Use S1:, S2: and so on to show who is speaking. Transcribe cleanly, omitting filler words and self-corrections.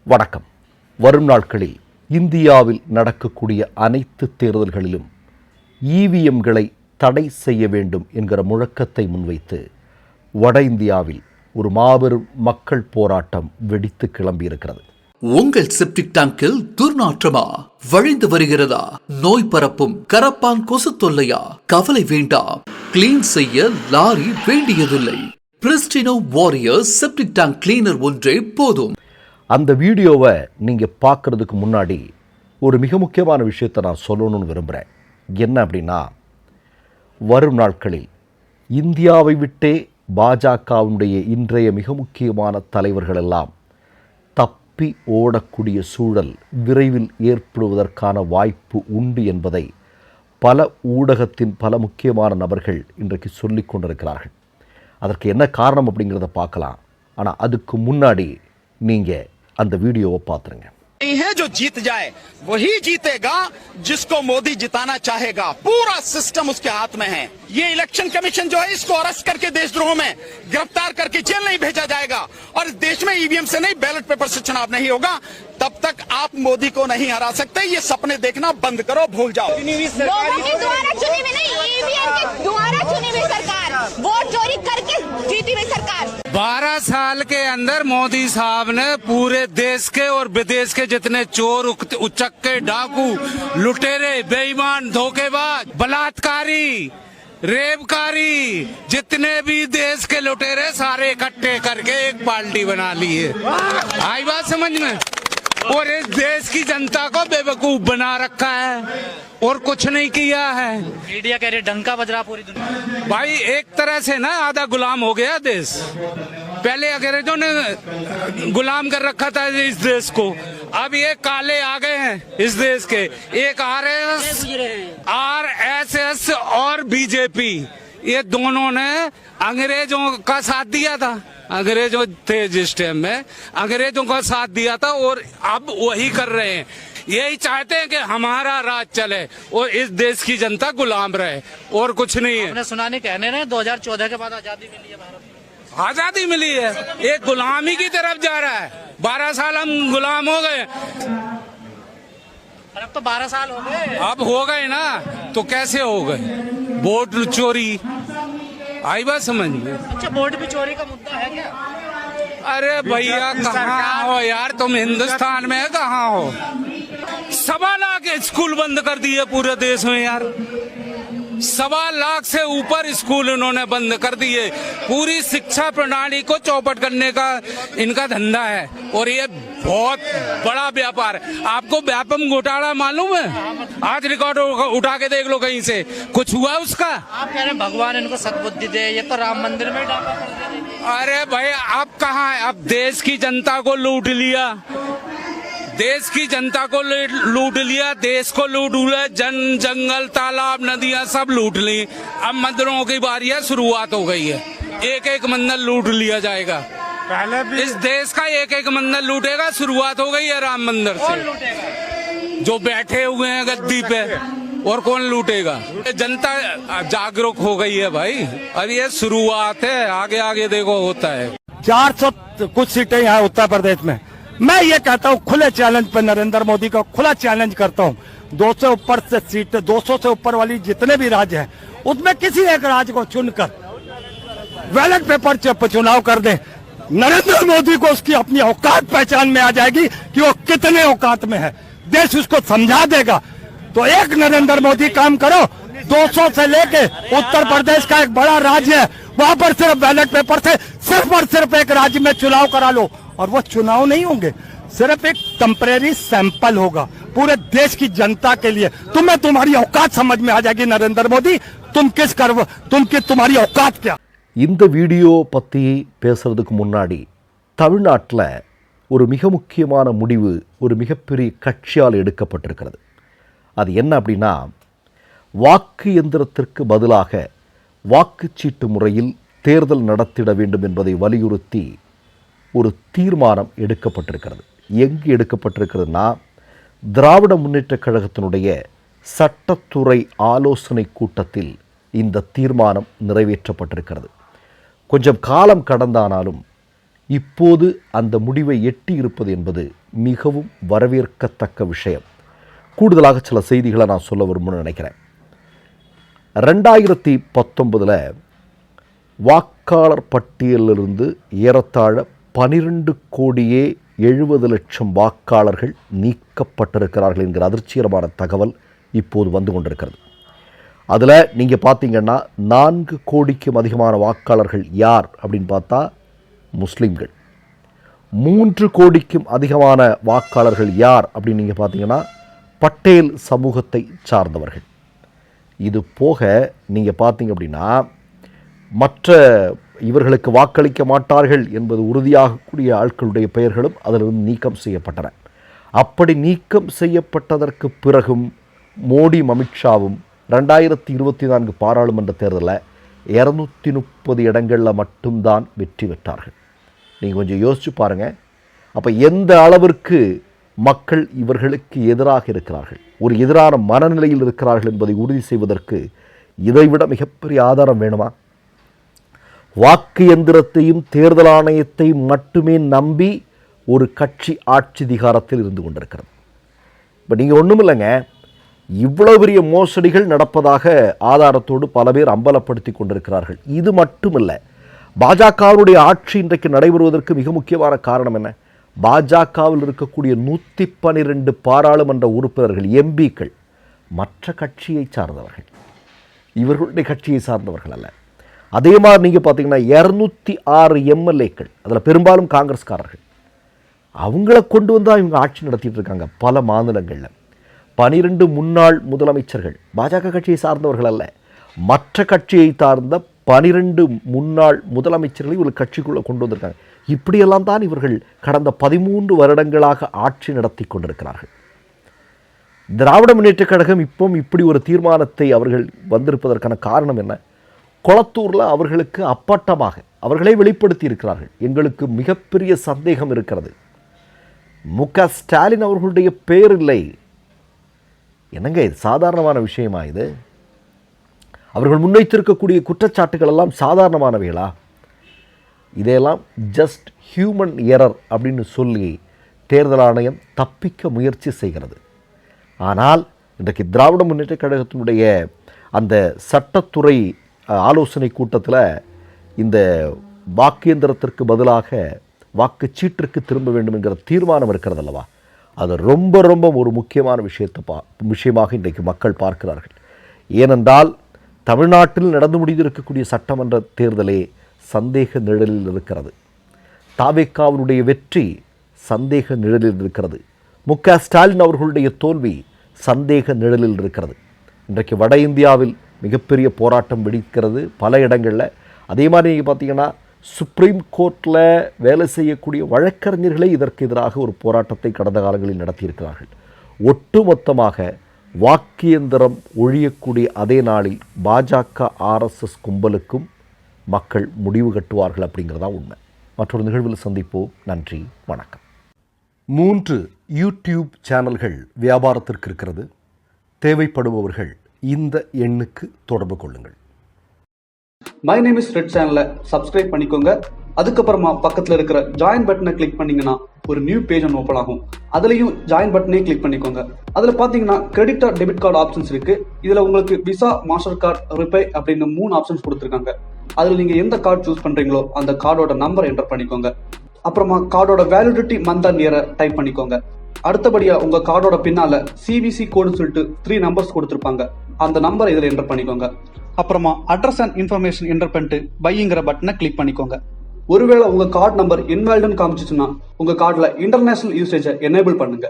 S1: வணக்கம். வரும் நாட்களில் இந்தியாவில் நடக்கக்கூடிய அனைத்து தேர்தல்களிலும் இவிஎம்களை தடை செய்ய வேண்டும் என்கிற முழக்கத்தை முன்வைத்து வட இந்தியாவில் ஒரு மாபெரும் மக்கள் போராட்டம் வெடித்து கிளம்பியிருக்கிறது.
S2: உங்கள் செப்டிக் டேங்கில் துர்நாற்றமா வழிந்து வருகிறதா? நோய் பரப்பும் கரப்பான் கொசு தொல்லையா? கவலை வேண்டாம். கிளீன் செய்ய லாரி வேண்டியதில்லை. பிரிஸ்டினோ வாரியர் செப்டிக் டேங்க் கிளீனர் ஒன்றே போதும்.
S1: அந்த வீடியோவை நீங்கள் பார்க்குறதுக்கு முன்னாடி ஒரு மிக முக்கியமான விஷயத்தை நான் சொல்லணும்னு விரும்புகிறேன். என்ன அப்படின்னா, வரும் நாட்களில் இந்தியாவை விட்டே பாஜகவுடைய இன்றைய மிக முக்கியமான தலைவர்கள் எல்லாம் தப்பி ஓடக்கூடிய சூழல் விரைவில் ஏற்படுவதற்கான வாய்ப்பு உண்டு என்பதை பல ஊடகத்தின் பல முக்கியமான நபர்கள் இன்றைக்கு சொல்லி கொண்டிருக்கிறார்கள். அதற்கு என்ன காரணம் அப்படிங்கிறத பார்க்கலாம். ஆனால் அதுக்கு முன்னாடி நீங்கள் அந்த வீடியோவை பார்த்துருங்க.
S3: है जो जीत जाए वही जीतेगा जिसको मोदी जिताना चाहेगा. पूरा सिस्टम उसके हाथ में है. ये इलेक्शन कमीशन जो है इसको अरेस्ट करके देशद्रोह में गिरफ्तार करके जेल नहीं भेजा जाएगा. और देश में ईवीएम से नहीं, बैलेट पेपर से चुनाव नहीं होगा. तब तक आप मोदी को नहीं हरा सकते. ये सपने देखना बंद करो, भूल जाओ.
S4: लोगों के द्वारा चुनी हुई नहीं, ईवीएम के द्वारा चुनी हुई सरकार, वोट चोरी करके जीती हुई सरकार.
S5: 12 साल के अंदर मोदी साहब ने पूरे देश के और विदेश के जितने चोर, उचक्के, डाकू, लुटेरे, बेईमान, धोखेबाज, बलात्कारी, रेपकारी, जितने भी देश के लुटेरे सारे इकट्ठे करके एक पार्टी बना ली है. आई बात समझ में? और इस देश की जनता को बेवकूफ बना रखा है और कुछ नहीं किया है.
S6: मीडिया कह रही डंका बज रहा पूरी दुनिया.
S5: भाई एक तरह से ना आधा गुलाम हो गया देश. पहले अंग्रेजों ने गुलाम कर रखा था इस देश को. अब ये काले आ गए हैं इस देश के. एक आरएसएस और बीजेपी, ये दोनों ने अंग्रेजों का साथ दिया था. अंग्रेजों थे जिस टाइम में, अंग्रेजों का साथ दिया था और अब वही कर रहे हैं. यही चाहते हैं कि हमारा राज चले और इस देश की जनता गुलाम रहे और कुछ नहीं है.
S6: आपने सुना नहीं, कहने ने 2014 के बाद आजादी मिली है भारत.
S5: आजादी मिली है, एक गुलामी की तरफ जा रहा है. 12 साल हम गुलाम हो गए.
S6: अब तो 12 साल हो गए.
S5: अब हो गए ना, तो कैसे हो गए? वोट चोरी. आई बात समझ में?
S6: अच्छा, वोट भी चोरी का मुद्दा है क्या?
S5: अरे भैया कहाँ हो यार तुम? हिंदुस्तान में कहाँ हो? 1.25 लाख स्कूल बंद कर दिए पूरे देश में यार. 1.25 लाख से ऊपर स्कूल इन्होंने बंद कर दिए. पूरी शिक्षा प्रणाली को चौपट करने का इनका धंधा है और ये बहुत बड़ा व्यापार है. आपको व्यापम घोटाला मालूम है? आज रिकॉर्ड उठा के देख लो कहीं से, कुछ हुआ उसका?
S6: आप कह रहे हैं भगवान इनको सद्बुद्धि दे, ये तो राम मंदिर में डाका कर दिया.
S5: अरे भाई अब कहाँ है? अब देश की जनता को लूट लिया. देश की जनता को लूट लिया, देश को लूट लिया. जंगल, तालाब, नदियां सब लूट ली. अब मंदिरों की बारी है, शुरुआत हो गई है. एक एक मंदिर लूट लिया जाएगा. पहले भी इस देश का एक एक मंदिर लूटेगा. शुरुआत हो गई है राम मंदिर से. जो बैठे हुए हैं गद्दी पे, और कौन लूटेगा? जनता जागरूक हो गई है भाई. अब ये शुरुआत है, आगे आगे देखो होता है.
S7: 400 कुछ सीटें यहाँ उत्तर प्रदेश में. मैं ये कहता हूँ खुले चैलेंज पे नरेंद्र मोदी का खुला चैलेंज करता हूँ. 200 ऊपर से सीट, 200 से ऊपर वाली जितने भी राज्य हैं, उसमें किसी एक राज्य को चुनकर बैलेट पेपर से चुनाव कर दें. नरेंद्र मोदी को उसकी अपनी औकात पहचान में आ जाएगी कि वो कितने औकात में है. देश उसको समझा देगा. तो एक नरेंद्र मोदी काम करो. 200 से लेके उत्तर प्रदेश का एक बड़ा राज्य है, वहां पर सिर्फ बैलेट पेपर से सिर्फ और सिर्फ एक राज्य में चुनाव करा लो. और वो चुनाव नहीं होंगे, सिर्फ एक टेम्परेरी सैंपल होगा पूरे देश की जनता के लिए. तुम्हें तुम्हारी औकात समझ में आ जाएगी नरेंद्र मोदी. तुम्हारी औकात क्या.
S1: இந்த வீடியோ பற்றி பேசுறதுக்கு முன்னாடி தமிழ்நாட்டில் ஒரு மிக முக்கியமான முடிவு ஒரு மிகப்பெரிய கட்சியால் எடுக்கப்பட்டிருக்கிறது. அது என்ன அப்படின்னா, வாக்கு எந்திரத்திற்கு பதிலாக வாக்குச்சீட்டு முறையில் தேர்தல் நடத்திட வேண்டும் என்பதை வலியுறுத்தி ஒரு தீர்மானம் எடுக்கப்பட்டிருக்கிறது. எங்கு எடுக்கப்பட்டிருக்கிறதுனா, திராவிட முன்னேற்றக் கழகத்தினுடைய சட்டத்துறை ஆலோசனை கூட்டத்தில் இந்த தீர்மானம் நிறைவேற்றப்பட்டிருக்கிறது. கொஞ்சம் காலம் கடந்தானாலும் இப்போது அந்த முடிவை எட்டி இருப்பது என்பது மிகவும் வரவேற்கத்தக்க விஷயம். கூடுதலாக சில செய்திகளை நான் சொல்ல விரும்புன்னு நினைக்கிறேன். 2019 வாக்காளர் பட்டியலிலிருந்து ஏறத்தாழ 12,70,00,000 வாக்காளர்கள் நீக்கப்பட்டிருக்கிறார்கள் என்கிற அதிர்ச்சிகரமான தகவல் இப்போது வந்து கொண்டிருக்கிறது. அதில் நீங்கள் பார்த்தீங்கன்னா 4 கோடிக்கும் அதிகமான வாக்காளர்கள் யார் அப்படின்னு பார்த்தா முஸ்லீம்கள். 3 கோடிக்கும் அதிகமான வாக்காளர்கள் யார் அப்படின்னு நீங்கள் பார்த்தீங்கன்னா பட்டேல் சமூகத்தை சார்ந்தவர்கள். இது போக நீங்கள் பார்த்தீங்க அப்படின்னா மற்ற இவர்களுக்கு வாக்களிக்க மாட்டார்கள் என்பது உறுதியாகக்கூடிய ஆட்களுடைய பெயர்களும் அதிலிருந்து நீக்கம் செய்யப்பட்டன. அப்படி நீக்கம் செய்யப்பட்டதற்கு பிறகும் மோடியும் அமித்ஷாவும் 2024 பாராளுமன்ற தேர்தலில் 230 இடங்களில் மட்டும்தான் வெற்றி பெற்றார்கள். நீங்கள் கொஞ்சம் யோசிச்சு பாருங்கள். அப்போ எந்த அளவிற்கு மக்கள் இவர்களுக்கு எதிராக இருக்கிறார்கள், ஒரு எதிரான மனநிலையில் இருக்கிறார்கள் என்பதை உறுதி செய்வதற்கு இதைவிட மிகப்பெரிய ஆதாரம் வேணுமா? வாக்கு எந்திரத்தையும் தேர்தல் ஆணையத்தையும் மட்டுமே நம்பி ஒரு கட்சி ஆட்சி அதிகாரத்தில் இருந்து கொண்டிருக்கிறது. இப்போ நீங்கள் ஒன்றும் இல்லைங்க, இவ்வளோ பெரிய மோசடிகள் நடப்பதாக ஆதாரத்தோடு பல பேர் அம்பலப்படுத்தி கொண்டிருக்கிறார்கள். இது மட்டுமில்லை, பாஜகவுடைய ஆட்சி இன்றைக்கு நடைபெறுவதற்கு மிக முக்கியமான காரணம் என்ன? பாஜகவில் இருக்கக்கூடிய 112 பாராளுமன்ற உறுப்பினர்கள், எம்பிக்கள் மற்ற கட்சியை சார்ந்தவர்கள், இவர்களுடைய கட்சியை சார்ந்தவர்கள் அல்ல. அதே மாதிரி நீங்கள் பார்த்தீங்கன்னா 206 எம்எல்ஏக்கள், அதில் பெரும்பாலும் காங்கிரஸ்காரர்கள். அவங்கள கொண்டு வந்தால் இவங்க ஆட்சி நடத்திட்டு இருக்காங்க பல மாநிலங்களில். 12 முன்னாள் முதலமைச்சர்கள் பாஜக கட்சியை சார்ந்தவர்கள் அல்ல, மற்ற கட்சியை சார்ந்த 12 முன்னாள் முதலமைச்சர்களை ஒரு கட்சிக்குள்ளே கொண்டு வந்திருக்காங்க. இப்படியெல்லாம் தான் இவர்கள் கடந்த 13 வருடங்களாக ஆட்சி நடத்தி கொண்டிருக்கிறார்கள். திராவிட முன்னேற்றக் கழகம் இப்படி ஒரு தீர்மானத்தை அவர்கள் வந்திருப்பதற்கான காரணம் என்ன? கொளத்தூரில் அவர்களுக்கு அப்பட்டமாக அவர்களே வெளிப்படுத்தி இருக்கிறார்கள். எங்களுக்கு மிகப்பெரிய சந்தேகம் இருக்கிறது, மு.க. ஸ்டாலின் அவர்களுடைய பெயர் இல்லை. என்னங்க இது சாதாரணமான விஷயமா? இது அவர்கள் முன்வைத்திருக்கக்கூடிய குற்றச்சாட்டுகள் எல்லாம் சாதாரணமானவைகளா? இதையெல்லாம் ஜஸ்ட் ஹியூமன் எரர் அப்படின்னு சொல்லி தேர்தல் ஆணையம் தப்பிக்க முயற்சி செய்கிறது. ஆனால் இன்றைக்கு திராவிட முன்னேற்றக் கழகத்தினுடைய அந்த சட்டத்துறை ஆலோசனை கூட்டத்தில் இந்த வாக்கு இயந்திரத்திற்கு பதிலாக வாக்குச்சீட்டிற்கு திரும்ப வேண்டும் என்கிற தீர்மானம் இருக்கிறது அல்லவா? அது ரொம்ப ஒரு முக்கியமான விஷயமாக இன்றைக்கு மக்கள் பார்க்கிறார்கள். ஏனென்றால் தமிழ்நாட்டில் நடந்து முடிந்திருக்கக்கூடிய சட்டமன்ற தேர்தலே சந்தேக நிழலில் இருக்கிறது. தாவேக்காவினுடைய வெற்றி சந்தேக நிழலில் இருக்கிறது. மு.க. ஸ்டாலின் அவர்களுடைய தோல்வி சந்தேக நிழலில் இருக்கிறது. இன்றைக்கு வட இந்தியாவில் மிகப்பெரிய போராட்டம் வெடிக்கிறது பல இடங்களில். அதே மாதிரி நீங்கள் பார்த்தீங்கன்னா சுப்ரீம் கோர்ட்டில் வேலை செய்யக்கூடிய வழக்கறிஞர்களே இதற்கு எதிராக ஒரு போராட்டத்தை கடந்த காலங்களில் நடத்தியிருக்கிறார்கள். ஒட்டுமொத்தமாக வாக்கு இயந்திரம் ஒழியக்கூடிய அதே நாளில் பாஜக RSS கும்பலுக்கும் மக்கள் முடிவு கட்டுவார்கள் அப்படிங்கிறதா உண்மை. மற்றொரு நிகழ்வில் சந்திப்போம். நன்றி, வணக்கம். 3 யூடியூப் சேனல்கள் வியாபாரத்திற்கு இருக்கிறது. தேவைப்படுபவர்கள் இந்த எண்ணுக்கு தொடர்பு கொள்ளுங்கள்.
S8: மை நேம் இஸ் ரெட் சேனலை சப்ஸ்கிரைப் பண்ணிக்கோங்க. அதுக்கப்புறமா பக்கத்தில் இருக்கிற ஜாயின் பட்டனை கிளிக் பண்ணீங்கன்னா ஒரு நியூ பேஜ் ஒன்று ஓப்பன் ஆகும். அதுலேயும் ஜாயின் பட்டனே கிளிக் பண்ணிக்கோங்க. அதில் பார்த்தீங்கன்னா credit R debit card options இருக்கு. இதில் உங்களுக்கு விசா, மாஸ்டர் கார்டு, ரிப்பே அப்படின்னு 3 ஆப்ஷன்ஸ் கொடுத்துருக்காங்க. அதில் நீங்கள் எந்த கார்டு சூஸ் பண்ணுறீங்களோ அந்த கார்டோட நம்பர் என்டர் பண்ணிக்கோங்க. அப்புறமா கார்டோட வேலிடிட்டி மந்த் அண்ட் இயரை டைப் பண்ணிக்கோங்க. அடுத்தபடியா உங்க கார்டோட பின்னால CVC கோடுன்னு சொல்லிட்டு 3 நம்பர்ஸ் கொடுத்துருப்பாங்க. அந்த நம்பரை இதில் என்டர் பண்ணிக்கோங்க. அப்புறமா அட்ரஸ் அண்ட் இன்ஃபர்மேஷன் என்டர் பண்ணிட்டு பைங்கிற பட்டனை கிளிக் பண்ணிக்கோங்க. ஒருவேளை உங்க கார்டு நம்பர் இன்வாலிட்னு காமிச்சிச்சுன்னா உங்க கார்டுல இன்டர்நேஷனல் யூசேஜை எனேபிள் பண்ணுங்க.